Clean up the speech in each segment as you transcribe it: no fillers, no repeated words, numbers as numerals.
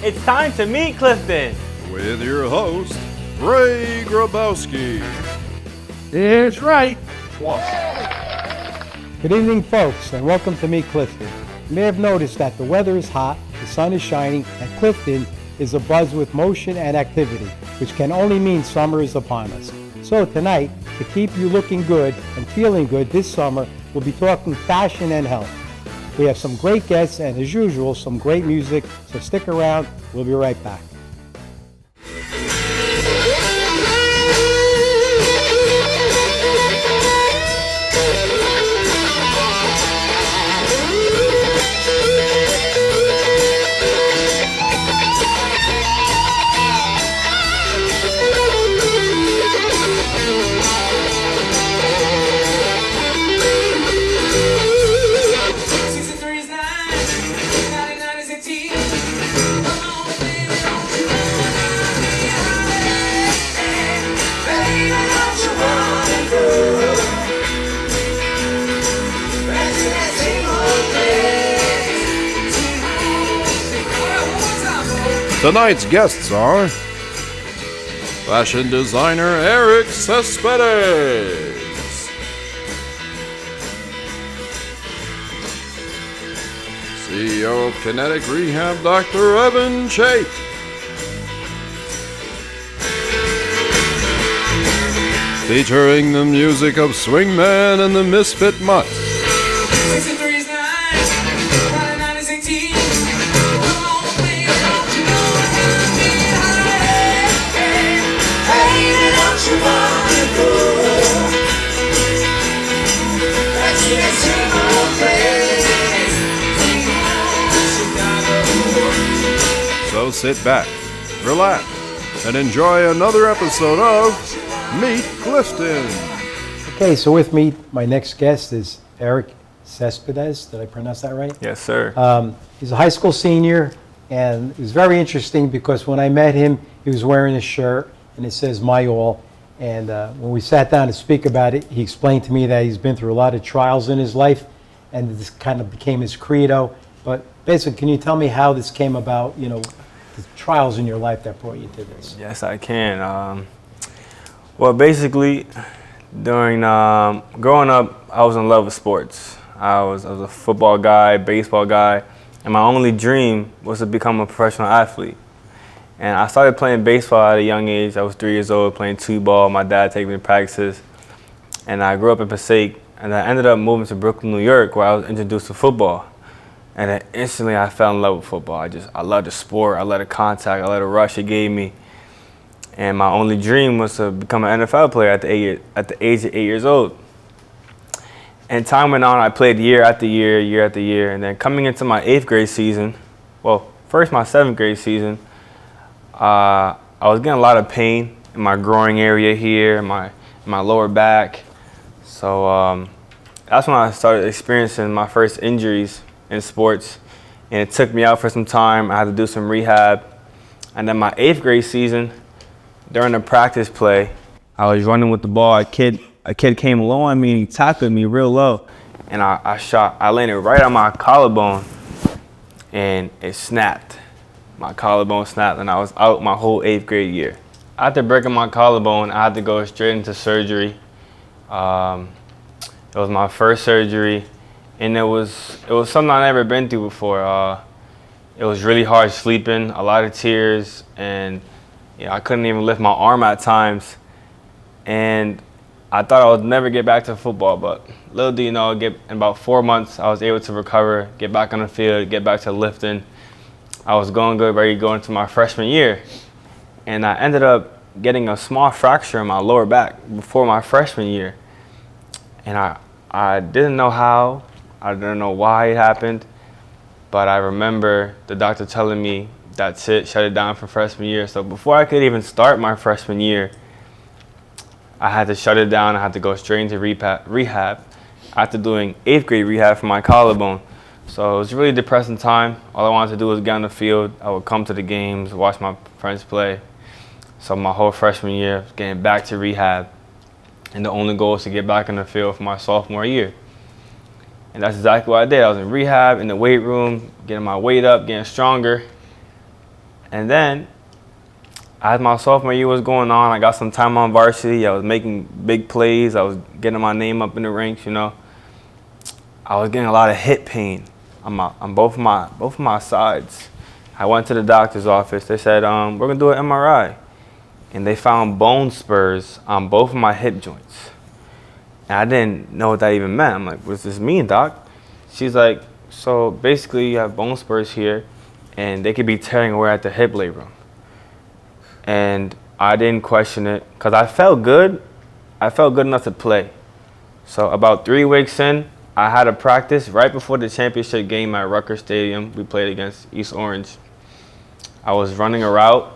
It's time to meet Clifton. With your host, Ray Grabowski. That's right. Good evening, folks, and welcome to Meet Clifton. You may have noticed that the weather is hot, the sun is shining, and Clifton is abuzz with motion and activity, which can only mean summer is upon us. So tonight, to keep you looking good and feeling good this summer, we'll be talking fashion and health. We have some great guests and, as usual, some great music, so stick around. We'll be right back. Tonight's guests are fashion designer Eric Cespedes, CEO of Kinetic Rehab Dr. Evan Chait, featuring the music of Swingman and the Misfit Mutts. So sit back, relax, and enjoy another episode of Meet Clifton. Okay, so with me, my next guest is Eric Cespedes. Did I pronounce that right? Yes, sir. He's a high school senior, and it was very interesting because when I met him, he was wearing a shirt, and it says My All. And when we sat down to speak about it, he explained to me that he's been through a lot of trials in his life, and this kind of became his credo. But basically, can you tell me how this came about, the trials in your life that brought you to this? Yes, I can. Well, basically, during growing up, I was in love with sports. I was a football guy, baseball guy, and my only dream was to become a professional athlete. And I started playing baseball at a young age. I was 3 years old, playing two-ball. My dad took me to practices. And I grew up in Passaic, and I ended up moving to Brooklyn, New York, where I was introduced to football. And then instantly I fell in love with football. I loved the sport. I loved the contact. I loved the rush it gave me. And my only dream was to become an NFL player at the age of 8 years old. And time went on. I played year after year, year after year. And then coming into my 8th grade season, well, first my 7th grade season, I was getting a lot of pain in my groin area here, in my lower back. So that's when I started experiencing my first injuries in sports. And it took me out for some time. I had to do some rehab. And then my 8th grade season, during the practice play, I was running with the ball. A kid came low on me and he tackled me real low. And I landed right on my collarbone and it snapped. My collarbone snapped and I was out my whole 8th grade year. After breaking my collarbone, I had to go straight into surgery. It was my first surgery and it was something I'd never been through before. It was really hard sleeping, a lot of tears, and I couldn't even lift my arm at times. And I thought I would never get back to football, but little do you know, in about 4 months, I was able to recover, get back on the field, get back to lifting. I was going good, ready to go into my freshman year. And I ended up getting a small fracture in my lower back before my freshman year. And I didn't know how, I didn't know why it happened, but I remember the doctor telling me, that's it, shut it down for freshman year. So before I could even start my freshman year, I had to shut it down. I had to go straight into rehab after doing 8th grade rehab for my collarbone. So it was a really depressing time. All I wanted to do was get on the field. I would come to the games, watch my friends play. So my whole freshman year, was getting back to rehab. And the only goal was to get back on the field for my sophomore year. And that's exactly what I did. I was in rehab, in the weight room, getting my weight up, getting stronger. And then, as my sophomore year was going on, I got some time on varsity. I was making big plays. I was getting my name up in the ranks, you know. I was getting a lot of hip pain on both of my sides. I went to the doctor's office. They said, we're going to do an MRI. And they found bone spurs on both of my hip joints. And I didn't know what that even meant. I'm like, what does this mean, doc? She's like, so basically you have bone spurs here, and they could be tearing away at the hip labrum. And I didn't question it because I felt good. I felt good enough to play. So about 3 weeks in, I had a practice right before the championship game at Rutgers Stadium. We played against East Orange. I was running a route,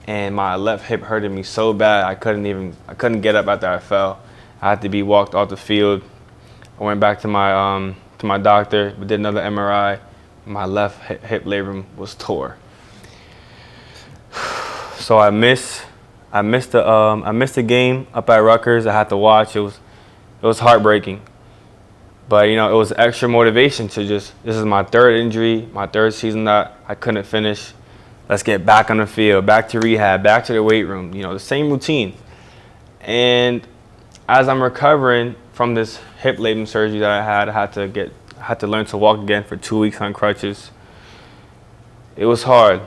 and my left hip hurted me so bad I couldn't get up after I fell. I had to be walked off the field. I went back to my doctor. We did another MRI. My left hip labrum was tore. So I missed the game up at Rutgers. I had to watch. It was heartbreaking. But you know, it was extra motivation to this is my third injury, my third season that I couldn't finish. Let's get back on the field, back to rehab, back to the weight room, you know, the same routine. And as I'm recovering from this hip labrum surgery that I had to learn to walk again for 2 weeks on crutches. It was hard,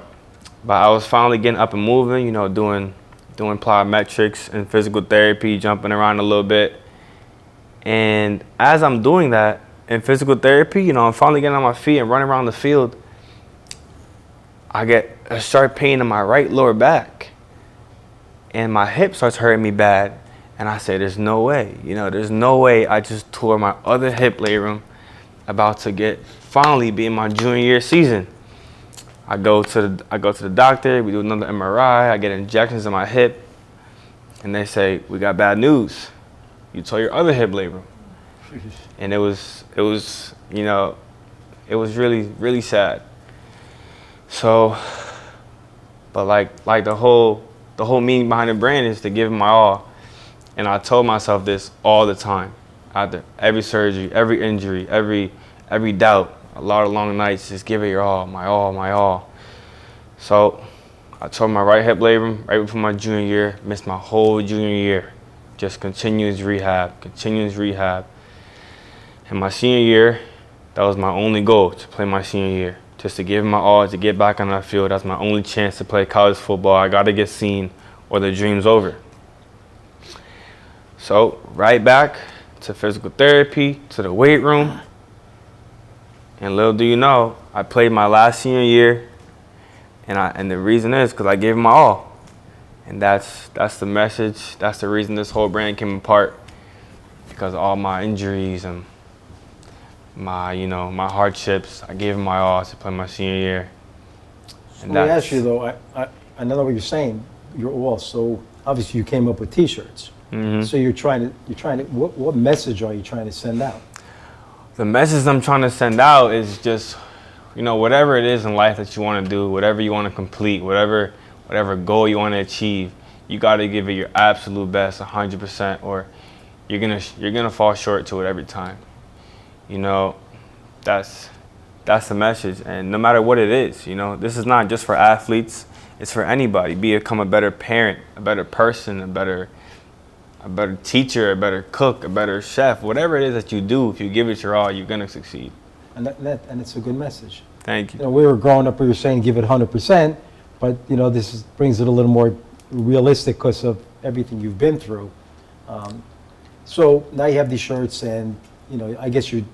but I was finally getting up and moving, you know, doing plyometrics and physical therapy, jumping around a little bit. And as I'm doing that in physical therapy, you know, I'm finally getting on my feet and running around the field. I get a sharp pain in my right lower back, and my hip starts hurting me bad. And I say, there's no way, you know, there's no way I just tore my other hip labrum about to finally be in my junior year season. I go to the doctor, we do another MRI, I get injections in my hip, and they say, we got bad news. You tore your other hip labrum. And it was, you know, it was really, really sad. So, but like the whole meaning behind the brand is to give it my all. And I told myself this all the time. After every surgery, every injury, every doubt, a lot of long nights, just give it your all, my all, my all. So I tore my right hip labrum right before my junior year, missed my whole junior year. Just continuous rehab. And my senior year, that was my only goal, to play my senior year. Just to give it my all, to get back on that field. That's my only chance to play college football. I got to get seen or the dream's over. So right back to physical therapy, to the weight room. And little do you know, I played my last senior year, and the reason is because I gave it my all. And that's the message. That's the reason this whole brand came apart, because of all my injuries and my hardships. I gave it my all to play my senior year. And let me ask you though, I know what you're saying. You're all so obviously you came up with T-shirts. Mm-hmm. So you're trying to. What message are you trying to send out? The message I'm trying to send out is just, you know, whatever it is in life that you want to do, whatever you want to complete, whatever goal you want to achieve, you got to give it your absolute best, 100%, or you're gonna fall short to it every time. You know, that's the message. And no matter what it is, you know, this is not just for athletes. It's for anybody. Become a better parent, a better person, a better teacher, a better cook, a better chef. Whatever it is that you do, if you give it your all, you're gonna succeed. And and it's a good message. Thank you. You know, we were growing up, we were saying give it 100%, but you know, brings it a little more realistic because of everything you've been through. So now you have these shirts, and you know, I guess you're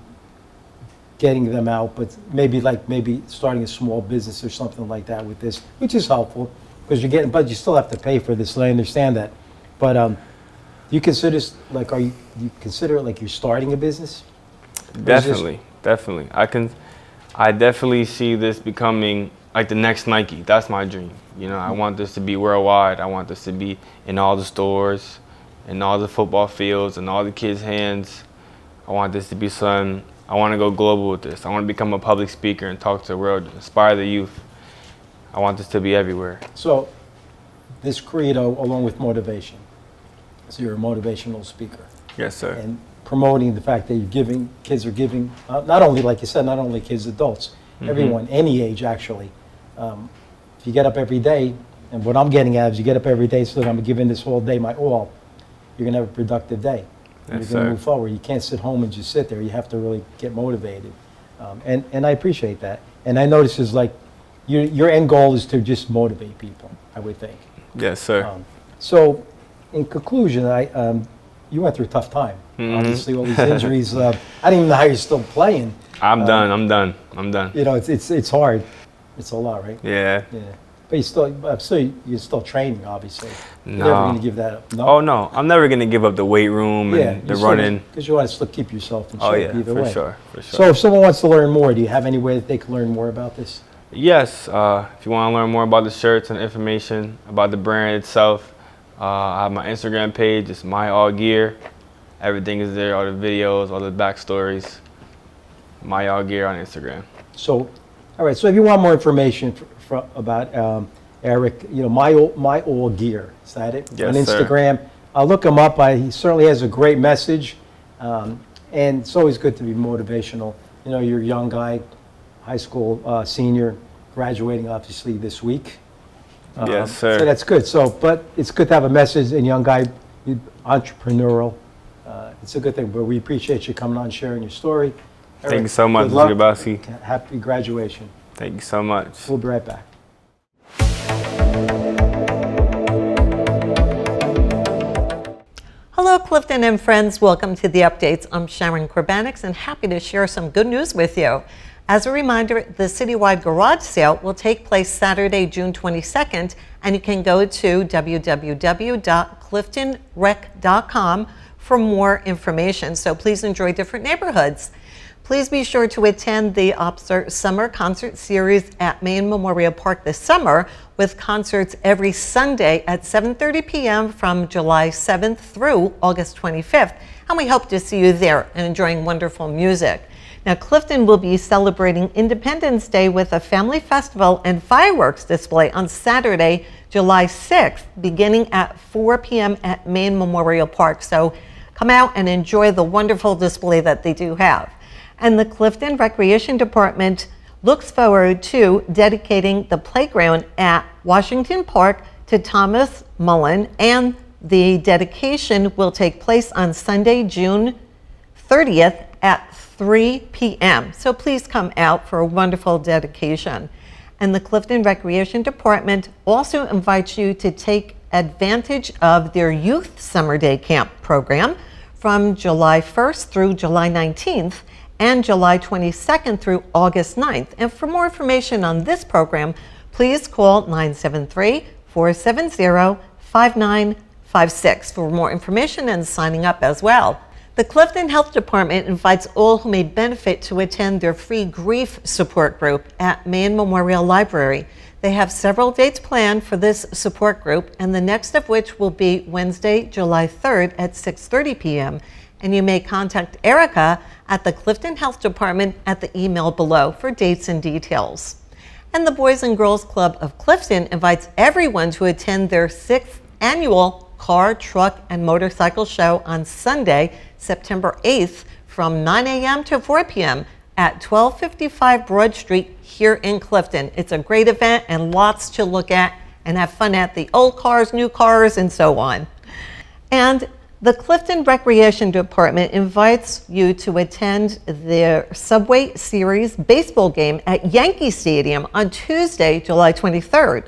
getting them out, but maybe starting a small business or something like that with this, which is helpful because but you still have to pay for this, and I understand that. But do you consider you consider it like you're starting a business? Definitely. I definitely see this becoming like the next Nike. That's my dream. You know, I want this to be worldwide. I want this to be in all the stores, in all the football fields, in all the kids' hands. I want this to be something. I want to go global with this. I want to become a public speaker and talk to the world, inspire the youth. I want this to be everywhere. So this credo, along with motivation. So you're a motivational speaker. Yes, sir. And promoting the fact that kids are giving, not only, like you said, not only kids, adults, everyone, any age actually, if you get up every day, and what I'm getting at is you get up every day, so that I'm giving this whole day my all, you're going to have a productive day. And Yes, you're going to sir. move forward. You can't sit home and just sit there. You have to really get motivated. And I appreciate that. And I notice is like your end goal is to just motivate people, I would think. Yes, sir. So, in conclusion, you went through a tough time. Obviously, all these injuries. I didn't even know how you're still playing. I'm done. I'm done. You know, it's hard. It's a lot, right? Yeah. Yeah. But you're still training, obviously. You're No. never going to give that up. No? Oh no, I'm never gonna give up the weight room and the running. Because you want to still keep yourself in shape Oh yeah, either for way. sure. So if someone wants to learn more, do you have any way that they can learn more about this? Yes, if you want to learn more about the shirts and information about the brand itself, I have my Instagram page. It's My All Gear. Everything is there, all the videos, all the backstories. My All Gear on Instagram. So, all right. So if you want more information about Eric, you know, my all gear. Is that it? Yes, on sir. Instagram. I'll look him up. He certainly has a great message, and it's always good to be motivational. You know, you're a young guy, high school senior, graduating obviously this week. Yes, sir. So that's good. So, but it's good to have a message. And young guy, entrepreneurial. It's a good thing. But we appreciate you coming on, sharing your story. Thank Eric, you so much, good luck. Mr. Gabowski. Happy graduation. Thank you so much. We'll be right back. Hello, Clifton and friends. Welcome to the updates. I'm Sharon Korbanix and happy to share some good news with you. As a reminder, the citywide garage sale will take place Saturday, June 22nd, and you can go to www.cliftonrec.com for more information. So please enjoy different neighborhoods. Please be sure to attend the OPSR Summer Concert Series at Maine Memorial Park this summer, with concerts every Sunday at 7:30 p.m. from July 7th through August 25th. And we hope to see you there and enjoying wonderful music. Now, Clifton will be celebrating Independence Day with a family festival and fireworks display on Saturday, July 6th, beginning at 4 p.m. at Maine Memorial Park. So come out and enjoy the wonderful display that they do have. And the Clifton Recreation Department looks forward to dedicating the playground at Washington Park to Thomas Mullen, and the dedication will take place on Sunday, June 30th at 3 p.m. So please come out for a wonderful dedication. And the Clifton Recreation Department also invites you to take advantage of their Youth Summer Day Camp program from July 1st through July 19th and July 22nd through August 9th. And for more information on this program, please call 973-470-5956 for more information and signing up as well. The Clifton Health Department invites all who may benefit to attend their free grief support group at Maine Memorial Library. They have several dates planned for this support group, and the next of which will be Wednesday, July 3rd at 6:30 p.m. And you may contact Erica at the Clifton Health Department at the email below for dates and details. And the Boys and Girls Club of Clifton invites everyone to attend their 6th annual Car, Truck, and Motorcycle Show on Sunday, September 8th from 9 a.m. to 4 p.m. at 1255 Broad Street here in Clifton. It's a great event and lots to look at and have fun at the old cars, new cars, and so on. And the Clifton Recreation Department invites you to attend their Subway Series baseball game at Yankee Stadium on Tuesday, July 23rd.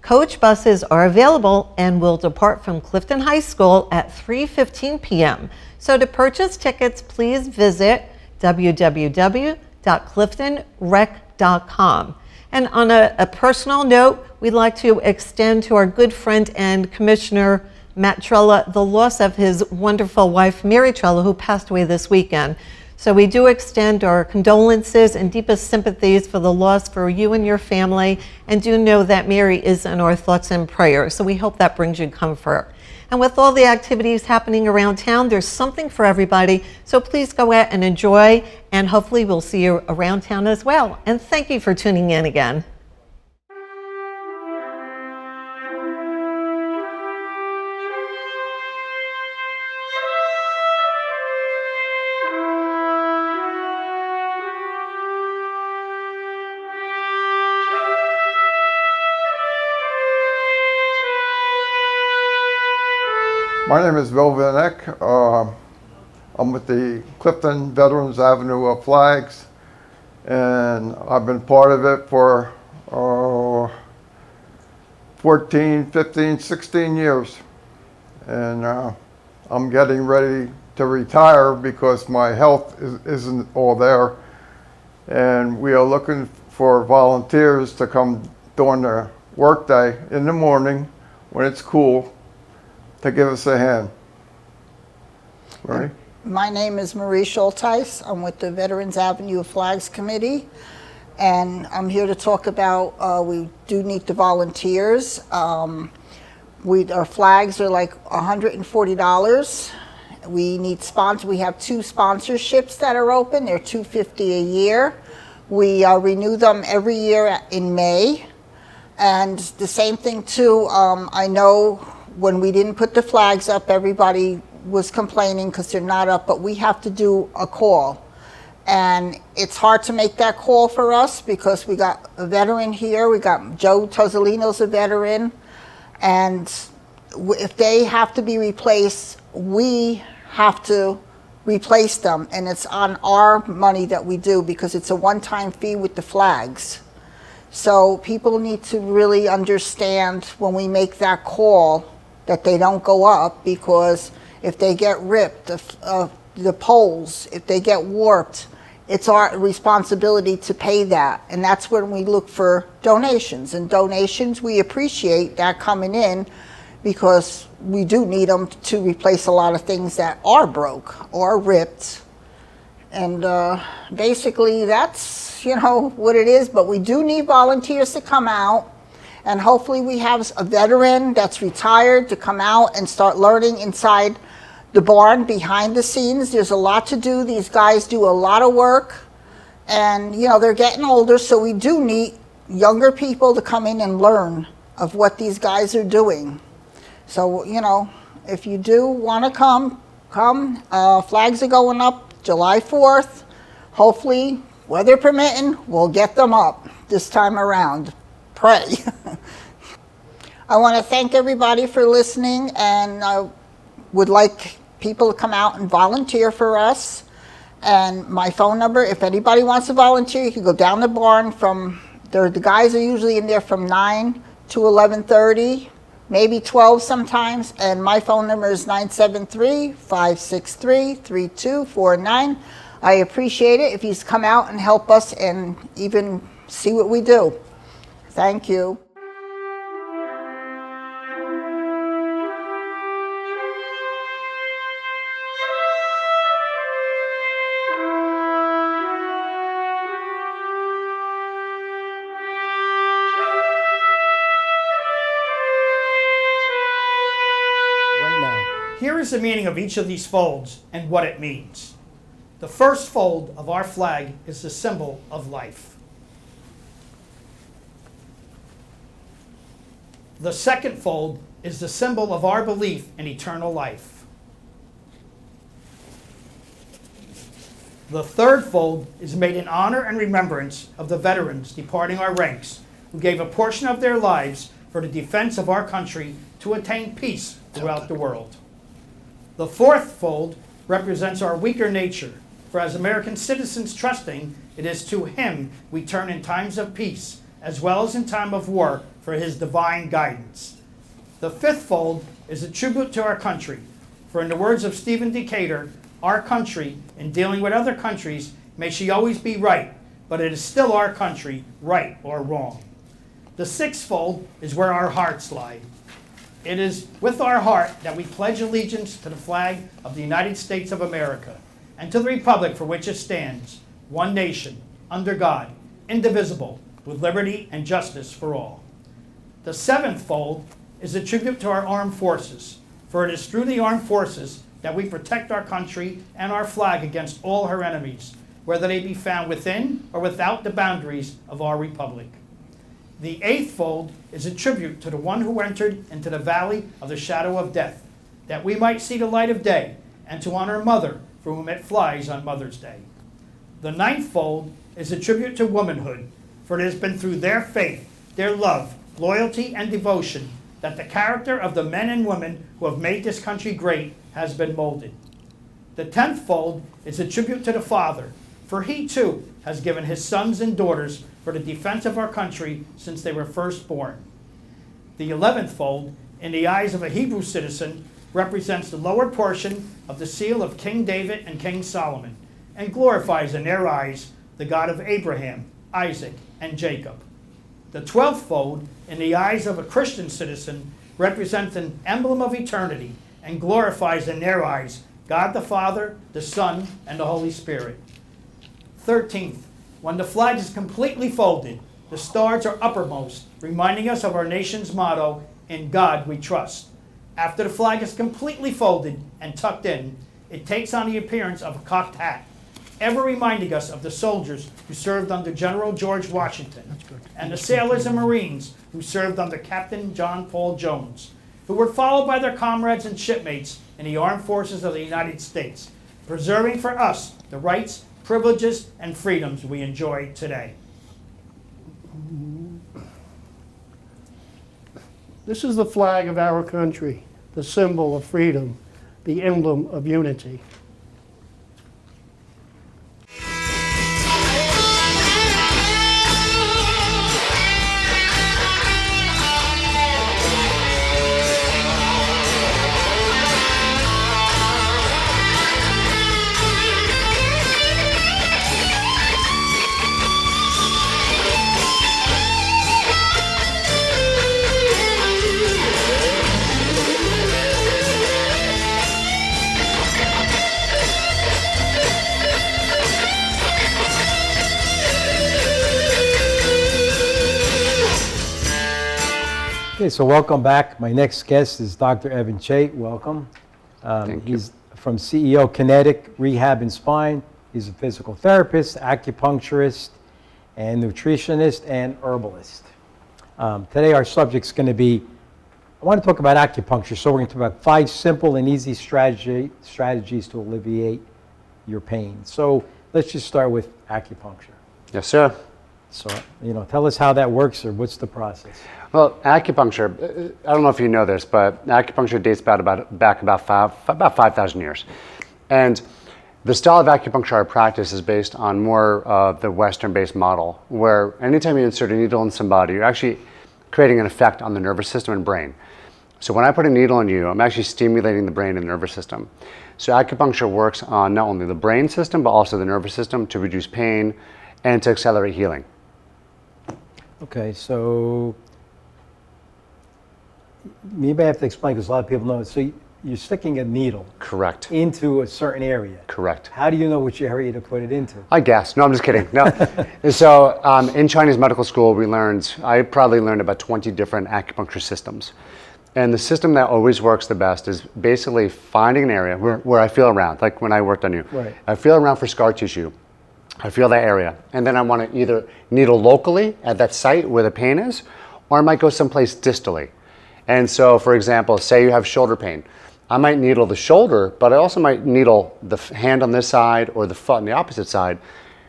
Coach buses are available and will depart from Clifton High School at 3:15 p.m. So to purchase tickets, please visit www.cliftonrec.com. And on a personal note, we'd like to extend to our good friend and Commissioner Matt Trella the loss of his wonderful wife, Mary Trella, who passed away this weekend. So we do extend our condolences and deepest sympathies for the loss for you and your family, and do know that Mary is in our thoughts and prayers. So we hope that brings you comfort. And with all the activities happening around town, there's something for everybody. So please go out and enjoy, and hopefully we'll see you around town as well. And thank you for tuning in again. My name is Bill Vanek. I'm with the Clifton Veterans Avenue of Flags, and I've been part of it for 14, 15, 16 years. And I'm getting ready to retire because my health isn't all there. And we are looking for volunteers to come during the workday in the morning when it's cool to give us a hand. Ready? My name is Marie Schultheis. I'm with the Veterans Avenue of Flags Committee, and I'm here to talk about we do need the volunteers. Our flags are like $140. We need sponsors. We have 2 sponsorships that are open. They're $250 a year. We renew them every year in May. And the same thing too, I know when we didn't put the flags up, everybody was complaining because they're not up, but we have to do a call. And it's hard to make that call for us because we got a veteran here. We got Joe Tozzolino's a veteran. And if they have to be replaced, we have to replace them. And it's on our money that we do because it's a one-time fee with the flags. So people need to really understand when we make that call that they don't go up, because if they get ripped, the poles, if they get warped, it's our responsibility to pay that. And that's when we look for donations. And donations, we appreciate that coming in because we do need them to replace a lot of things that are broke or ripped. And basically that's, what it is. But we do need volunteers to come out. And hopefully we have a veteran that's retired to come out and start learning inside the barn behind the scenes. There's a lot to do. These guys do a lot of work. And, they're getting older, so we do need younger people to come in and learn of what these guys are doing. So, if you do want to come. Flags are going up July 4th. Hopefully, weather permitting, we'll get them up this time around. Pray. I want to thank everybody for listening, and I would like people to come out and volunteer for us. And my phone number, if anybody wants to volunteer, you can go down the barn the guys are usually in there from 9 to 11:30, maybe 12 sometimes. And my phone number is 973-563-3249. I appreciate it if you come out and help us and even see what we do. Thank you. Right now. Here is the meaning of each of these folds and what it means. The first fold of our flag is the symbol of life. The second fold is the symbol of our belief in eternal life. The third fold is made in honor and remembrance of the veterans departing our ranks, who gave a portion of their lives for the defense of our country to attain peace throughout the world. The fourth fold represents our weaker nature, for as American citizens trusting, it is to Him we turn in times of peace, as well as in time of war, for His divine guidance. The fifth fold is a tribute to our country, for in the words of Stephen Decatur, our country, in dealing with other countries, may she always be right, but it is still our country, right or wrong. The sixth fold is where our hearts lie. It is with our heart that we pledge allegiance to the flag of the United States of America and to the republic for which it stands, one nation, under God, indivisible, with liberty and justice for all. The seventh fold is a tribute to our armed forces, for it is through the armed forces that we protect our country and our flag against all her enemies, whether they be found within or without the boundaries of our republic. The eighth fold is a tribute to the one who entered into the valley of the shadow of death, that we might see the light of day, and to honor Mother, for whom it flies on Mother's Day. The ninth fold is a tribute to womanhood, for it has been through their faith, their love, loyalty, and devotion that the character of the men and women who have made this country great has been molded. The 10th fold is a tribute to the Father, for he too has given his sons and daughters for the defense of our country since they were first born. The 11th fold, in the eyes of a Hebrew citizen, represents the lower portion of the seal of King David and King Solomon, and glorifies in their eyes the God of Abraham, Isaac, and Jacob. The 12th fold, in the eyes of a Christian citizen, represents an emblem of eternity and glorifies in their eyes God the Father, the Son, and the Holy Spirit. 13th, when the flag is completely folded, the stars are uppermost, reminding us of our nation's motto, "In God we trust." After the flag is completely folded and tucked in, it takes on the appearance of a cocked hat, ever reminding us of the soldiers who served under General George Washington, and the sailors and Marines who served under Captain John Paul Jones, who were followed by their comrades and shipmates in the armed forces of the United States, preserving for us the rights, privileges, and freedoms we enjoy today. This is the flag of our country, the symbol of freedom, the emblem of unity. Okay, so welcome back. My next guest is Dr. Evan Chait. Welcome. He's from CEO Kinetic Rehab and Spine. He's a physical therapist, acupuncturist, and nutritionist, and herbalist. Today our subject's going to be, I want to talk about acupuncture, so we're going to talk about 5 simple and easy strategies to alleviate your pain. So let's just start with acupuncture. Yes, sir. So, tell us how that works, or what's the process? Well, acupuncture, I don't know if you know this, but acupuncture dates back about 5,000 years. And the style of acupuncture I practice is based on more of the Western-based model, where anytime you insert a needle in somebody, you're actually creating an effect on the nervous system and brain. So when I put a needle in you, I'm actually stimulating the brain and nervous system. So acupuncture works on not only the brain system, but also the nervous system to reduce pain and to accelerate healing. Okay, so maybe I have to explain because a lot of people know. So you're sticking a needle Correct. into a certain area. Correct. How do you know which area to put it into? I guess. No, I'm just kidding. No. So in Chinese medical school, I probably learned about 20 different acupuncture systems. And the system that always works the best is basically finding an area where I feel around, like when I worked on you. Right. I feel around for scar tissue. I feel that area. And then I want to either needle locally at that site where the pain is, or I might go someplace distally. And so, for example, say you have shoulder pain. I might needle the shoulder, but I also might needle the hand on this side or the foot on the opposite side,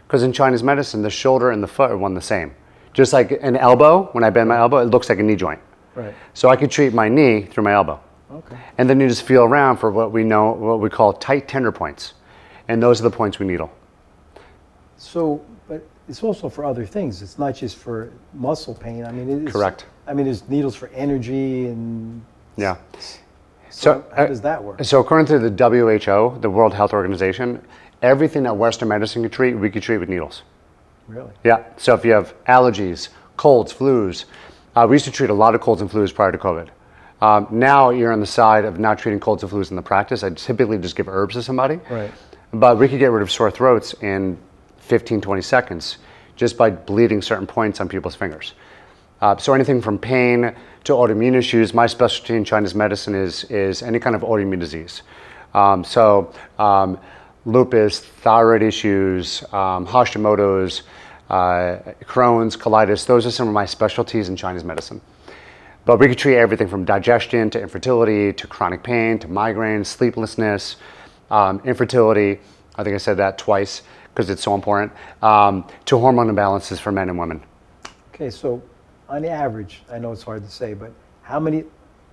because in Chinese medicine, the shoulder and the foot are one the same. Just like an elbow, when I bend my elbow, it looks like a knee joint. Right. So I could treat my knee through my elbow. Okay. And then you just feel around for what we call tight tender points. And those are the points we needle. So, but it's also for other things. It's not just for muscle pain. I mean, it's, Correct. I mean, there's needles for energy and. Yeah. So how does that work? So according to the WHO, the World Health Organization, everything that Western medicine can treat, we could treat with needles. Really? Yeah. So if you have allergies, colds, flus, we used to treat a lot of colds and flus prior to COVID. Now you're on the side of not treating colds and flus in the practice. I typically just give herbs to somebody. Right. But we could get rid of sore throats in 15, 20 seconds just by bleeding certain points on people's fingers. So anything from pain to autoimmune issues. My specialty in Chinese medicine is any kind of autoimmune disease. Lupus, thyroid issues, Hashimoto's, Crohn's, colitis. Those are some of my specialties in Chinese medicine. But we could treat everything from digestion to infertility to chronic pain to migraines, sleeplessness, infertility. I think I said that twice because it's so important, to hormone imbalances for men and women. Okay, so on the average, I know it's hard to say, but how many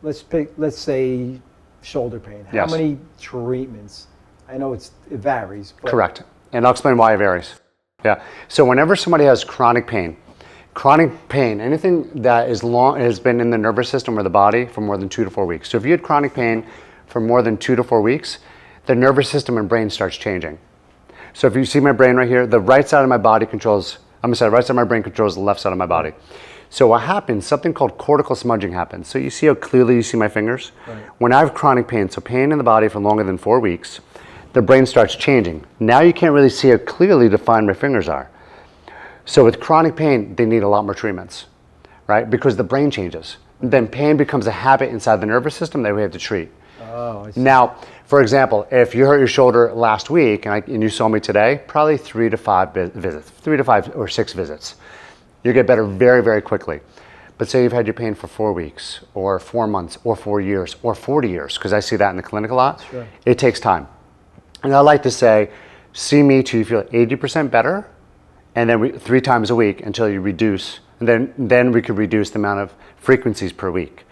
let's say shoulder pain. How Yes. many treatments? I know it varies. But Correct. And I'll explain why it varies. Yeah. So whenever somebody has chronic pain, anything that has been in the nervous system or the body for more than 2 to 4 weeks. So if you had chronic pain for more than 2 to 4 weeks, the nervous system and brain starts changing. So if you see my brain right here, the right side of my body controls, right side of my brain controls the left side of my body. So what happens, something called cortical smudging happens. So you see how clearly you see my fingers? Right. When I have chronic pain, so pain in the body for longer than 4 weeks, the brain starts changing. Now you can't really see how clearly defined my fingers are. So with chronic pain, they need a lot more treatments, right? Because the brain changes. Then pain becomes a habit inside the nervous system that we have to treat. Oh, I see. Now, for example, if you hurt your shoulder last week and you saw me today, probably 3 to 5 visits, 3 to 5 or 6 visits. You get better very, very quickly. But say you've had your pain for 4 weeks or 4 months or 4 years or 40 years, because I see that in the clinic a lot. Sure. It takes time. And I like to say, see me till you feel 80% better, and then 3 times a week until you reduce, and then we could reduce the amount of frequencies per week.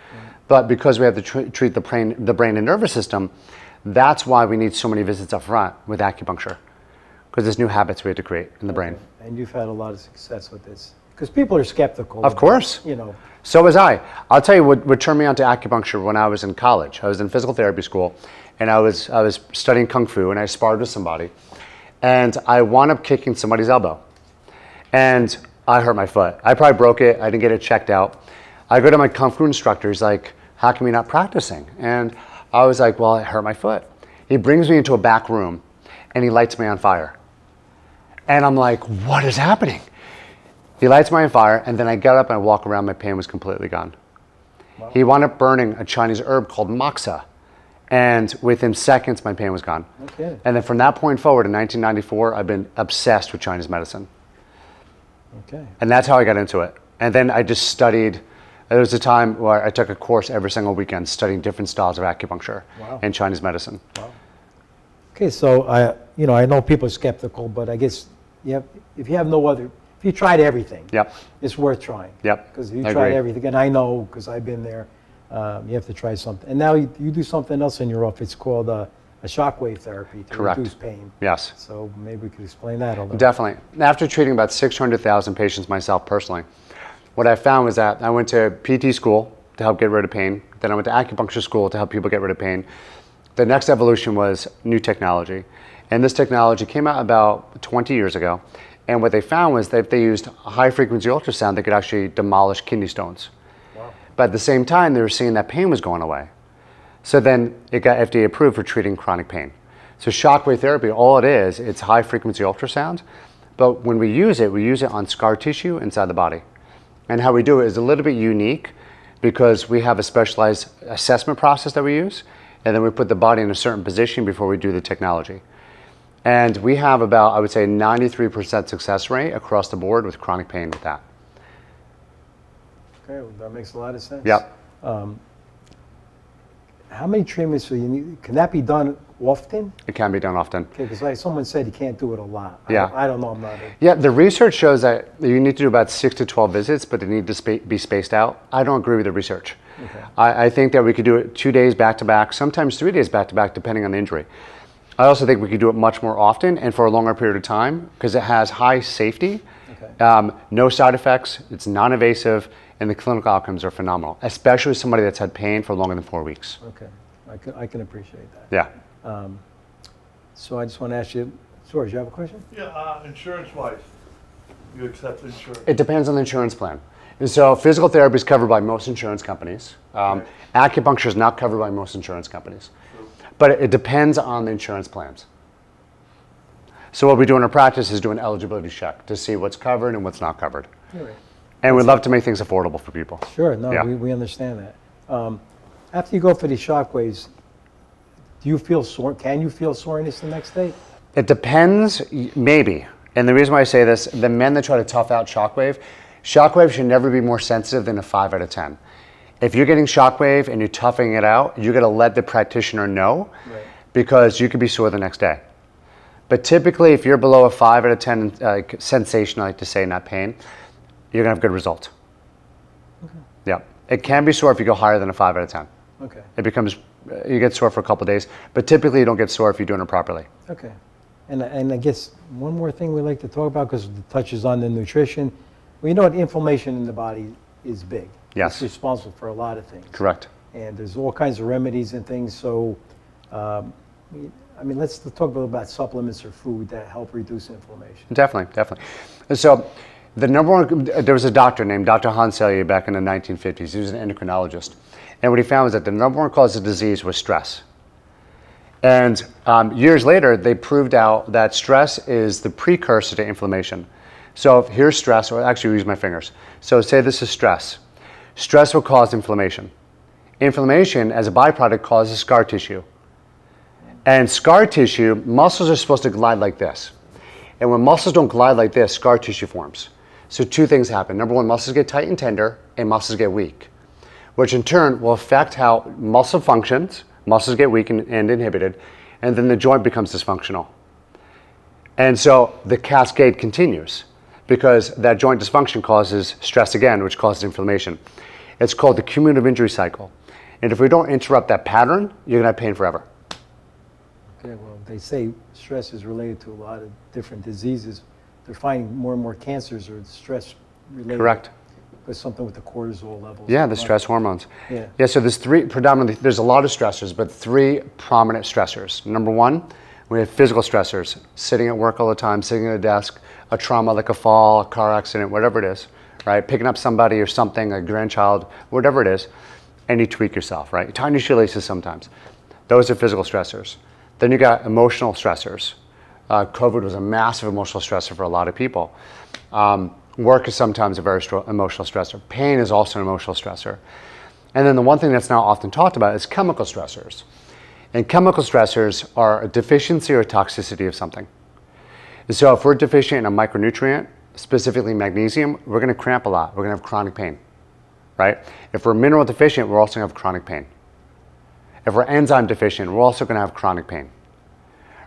But because we have to treat the brain and nervous system, that's why we need so many visits up front with acupuncture, because there's new habits we have to create in the brain. And you've had a lot of success with this. Because people are skeptical. Of course. You know. So was I. I'll tell you what turned me on to acupuncture when I was in college. I was in physical therapy school, and I was studying Kung Fu, and I sparred with somebody. And I wound up kicking somebody's elbow. And I hurt my foot. I probably broke it. I didn't get it checked out. I go to my Kung Fu instructor. He's like, how come you're not practicing? And I was like, well, I hurt my foot. He brings me into a back room, and he lights me on fire. And I'm like, what is happening? He lights me on fire, and then I get up and I walk around. My pain was completely gone. Wow. He wound up burning a Chinese herb called moxa, and within seconds, my pain was gone. Okay. And then from that point forward, in 1994, I've been obsessed with Chinese medicine. Okay. And that's how I got into it. And then I just studied. There was a time where I took a course every single weekend studying different styles of acupuncture and Chinese medicine. Wow. Okay, so I know people are skeptical, but I guess if you have no other. If you tried everything, it's worth trying. Yep. Because if you I tried agree. everything, and I know because I've been there, you have to try something. And now you do something else in your office. It's called a shockwave therapy to Correct. reduce pain. Yes. So maybe we could explain that a little. Definitely. After treating about 600,000 patients myself personally, what I found was that I went to PT school to help get rid of pain. Then I went to acupuncture school to help people get rid of pain. The next evolution was new technology. And this technology came out about 20 years ago. And what they found was that if they used high frequency ultrasound, they could actually demolish kidney stones. Wow. But at the same time, they were seeing that pain was going away. So then it got FDA approved for treating chronic pain. So shockwave therapy, all it is, it's high frequency ultrasound. But when we use it on scar tissue inside the body. And how we do it is a little bit unique because we have a specialized assessment process that we use. And then we put the body in a certain position before we do the technology. And we have about, I would say, 93% success rate across the board with chronic pain with that. Okay, well, that makes a lot of sense. Yep. How many treatments do you need? Can that be done often? It can be done often. Okay, because like someone said you can't do it a lot. Yeah. I don't know. I'm not. Yeah, the research shows that you need to do about 6 to 12 visits, but they need to be spaced out. I don't agree with the research. Okay. I think that we could do it 2 days back to back, sometimes 3 days back to back, depending on the injury. I also think we could do it much more often and for a longer period of time because it has high safety, no side effects, it's non-invasive, and the clinical outcomes are phenomenal, especially with somebody that's had pain for longer than 4 weeks. Okay, I can appreciate that. Yeah. So I just want to ask you, George, you have a question? Yeah, insurance-wise, you accept insurance? It depends on the insurance plan. And so physical therapy is covered by most insurance companies. Acupuncture is not covered by most insurance companies. But it depends on the insurance plans. So what we do in our practice is do an eligibility check to see what's covered and what's not covered. Right. And we'd love to make things affordable for people. Sure, no, Yeah. we understand that. After you go for these shockwaves, do you feel sore? Can you feel soreness the next day? It depends, maybe. And the reason why I say this, the men that try to tough out shockwave should never be more sensitive than a 5 out of 10. If you're getting shockwave and you're toughing it out, you got to let the practitioner know because you could be sore the next day. But typically, if you're below a 5 out of 10 sensation, I like to say, not pain, you're going to have good results. Okay. Yeah. It can be sore if you go higher than a 5 out of 10. Okay. It becomes, you get sore for a couple of days, but typically you don't get sore if you're doing it properly. Okay. And I guess one more thing we like to talk about, because it touches on the nutrition. Well, you know what, inflammation in the body is big. Yes. It's responsible for a lot of things. Correct. And there's all kinds of remedies and things. So, let's talk a little about supplements or food that help reduce inflammation. Definitely, definitely. And so the number one, there was a doctor named Dr. Hans Selye back in the 1950s. He was an endocrinologist. And what he found was that the number one cause of disease was stress. And years later, they proved out that stress is the precursor to inflammation. So if here's stress, or actually use my fingers. So say this is stress. Stress will cause inflammation. Inflammation, as a byproduct, causes scar tissue. And scar tissue, muscles are supposed to glide like this. And when muscles don't glide like this, scar tissue forms. So two things happen. Number one, muscles get tight and tender, and muscles get weak, which in turn will affect how muscle functions. Muscles get weak and inhibited, and then the joint becomes dysfunctional. And so the cascade continues because that joint dysfunction causes stress again, which causes inflammation. It's called the cumulative injury cycle. And if we don't interrupt that pattern, you're gonna have pain forever. Okay, well, they say stress is related to a lot of different diseases. They're finding more and more cancers are stress related. Correct. With something with the cortisol levels. Yeah, the stress hormones. Yeah. Yeah, so there's there's a lot of stressors, but three prominent stressors. Number one, we have physical stressors, sitting at work all the time, sitting at a desk, a trauma like a fall, a car accident, whatever it is, right? Picking up somebody or something, a grandchild, whatever it is, and you tweak yourself, right? Tying your shoelaces sometimes. Those are physical stressors. Then you got emotional stressors. COVID was a massive emotional stressor for a lot of people. Work is sometimes a very emotional stressor. Pain is also an emotional stressor. And then the one thing that's now often talked about is chemical stressors. And chemical stressors are a deficiency or toxicity of something. So if we're deficient in a micronutrient, specifically magnesium, we're going to cramp a lot. We're going to have chronic pain, right? If we're mineral deficient, we're also going to have chronic pain. If we're enzyme deficient, we're also going to have chronic pain.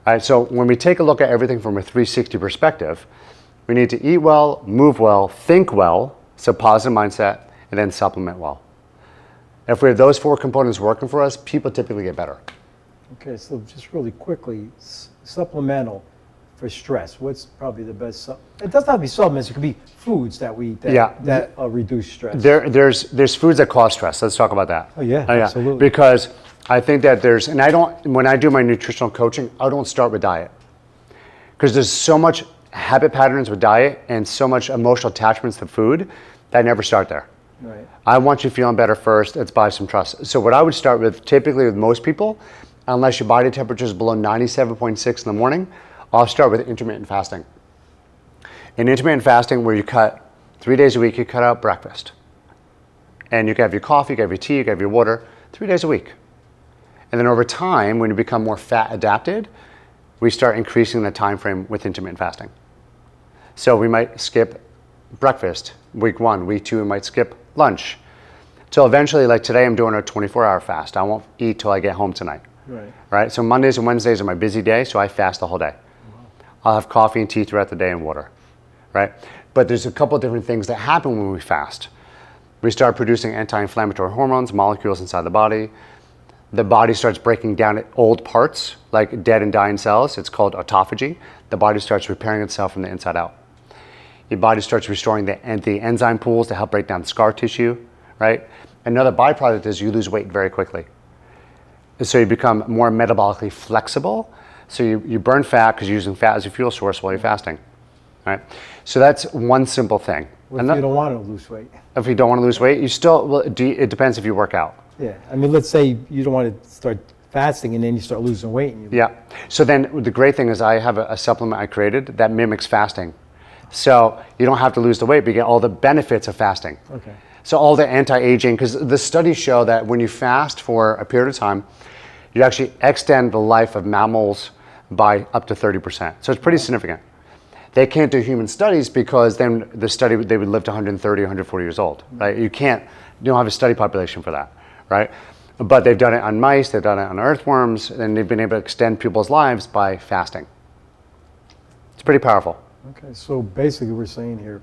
All right, so when we take a look at everything from a 360 perspective, we need to eat well, move well, think well, so positive mindset, and then supplement well. If we have those four components working for us, people typically get better. Okay, so just really quickly, supplemental for stress. What's probably the best? It doesn't have to be supplements. It could be foods that reduce stress. There's foods that cause stress. Let's talk about that. Oh yeah, absolutely. Because I think that when I do my nutritional coaching, I don't start with diet. Because there's so much habit patterns with diet and so much emotional attachments to food that I never start there. Right. I want you feeling better first. Let's buy some trust. So what I would start with, typically with most people, unless your body temperature is below 97.6 in the morning, I'll start with intermittent fasting. In intermittent fasting, where you cut 3 days a week, you cut out breakfast. And you can have your coffee, you can have your tea, you can have your water, 3 days a week. And then over time, when you become more fat adapted, we start increasing the time frame with intermittent fasting. So we might skip breakfast week 1, week 2 we might skip lunch. Till eventually, like today, I'm doing a 24-hour fast. I won't eat till I get home tonight. Right? So Mondays and Wednesdays are my busy day, so I fast the whole day. I'll have coffee and tea throughout the day and water, right? But there's a couple of different things that happen when we fast. We start producing anti-inflammatory hormones, molecules inside the body. The body starts breaking down old parts, like dead and dying cells. It's called autophagy. The body starts repairing itself from the inside out. Your body starts restoring the enzyme pools to help break down scar tissue, right? Another byproduct is you lose weight very quickly. So you become more metabolically flexible. So you burn fat because you're using fat as a fuel source while you're fasting, right? So that's one simple thing. What if you don't want to lose weight? If you don't want to lose weight, it depends if you work out. Yeah, I mean, let's say you don't want to start fasting and then you start losing weight. Yeah, so then the great thing is I have a supplement I created that mimics fasting. So you don't have to lose the weight, but you get all the benefits of fasting. Okay. So all the anti-aging, because the studies show that when you fast for a period of time, you actually extend the life of mammals by up to 30%. So it's pretty significant. They can't do human studies because then they would live to 130, 140 years old, right? You don't have a study population for that, right? But they've done it on mice, they've done it on earthworms, and they've been able to extend people's lives by fasting. It's pretty powerful. Okay, so basically we're saying here,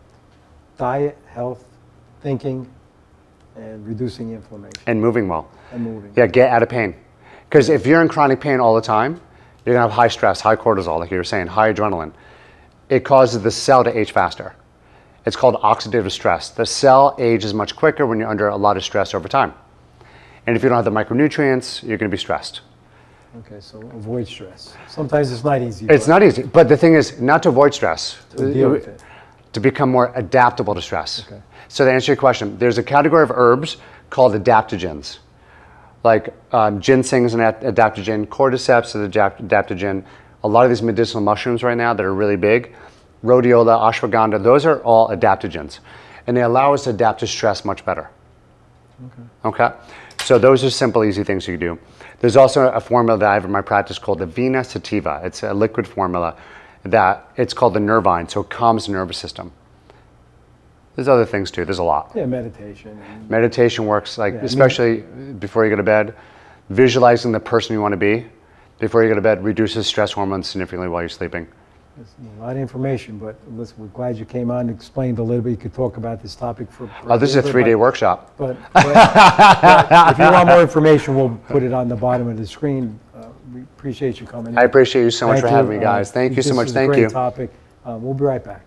diet, health, thinking, And reducing inflammation. And moving well. And moving. Yeah, get out of pain. Because if you're in chronic pain all the time, you're going to have high stress, high cortisol, like you were saying, high adrenaline. It causes the cell to age faster. It's called oxidative stress. The cell ages much quicker when you're under a lot of stress over time. And if you don't have the micronutrients, you're going to be stressed. Okay, so avoid stress. Sometimes it's not easy. It's not easy. But the thing is, not to avoid stress. To deal with it. To become more adaptable to stress. Okay. So to answer your question, there's a category of herbs called adaptogens. Like ginseng is an adaptogen, cordyceps is an adaptogen. A lot of these medicinal mushrooms right now that are really big, rhodiola, ashwagandha, those are all adaptogens. And they allow us to adapt to stress much better. Okay? So those are simple, easy things you can do. There's also a formula that I have in my practice called the Vena Sativa. It's a liquid formula that it's called the Nervine, so it calms the nervous system. There's other things too. There's a lot. Yeah, meditation. Meditation works, like Yeah, especially before you go to bed. Visualizing the person you want to be before you go to bed reduces stress hormones significantly while you're sleeping. There's a lot of information, but listen, we're glad you came on and explained a little bit. You could talk about this topic for Oh, this is a 3-day workshop. But if you want more information, we'll put it on the bottom of the screen. We appreciate you coming in. I appreciate you so much Thank for having you. me, guys. Thank you so This much. is Thank a great you. topic. We'll be right back.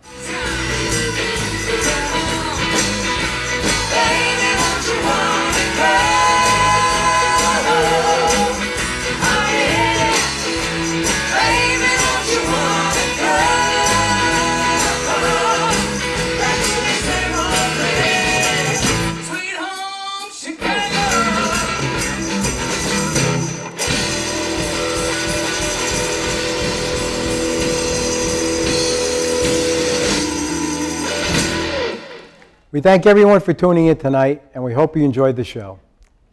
We thank everyone for tuning in tonight, and we hope you enjoyed the show.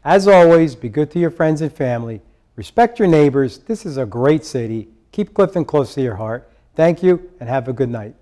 As always, be good to your friends and family. Respect your neighbors. This is a great city. Keep Clifton close to your heart. Thank you, and have a good night.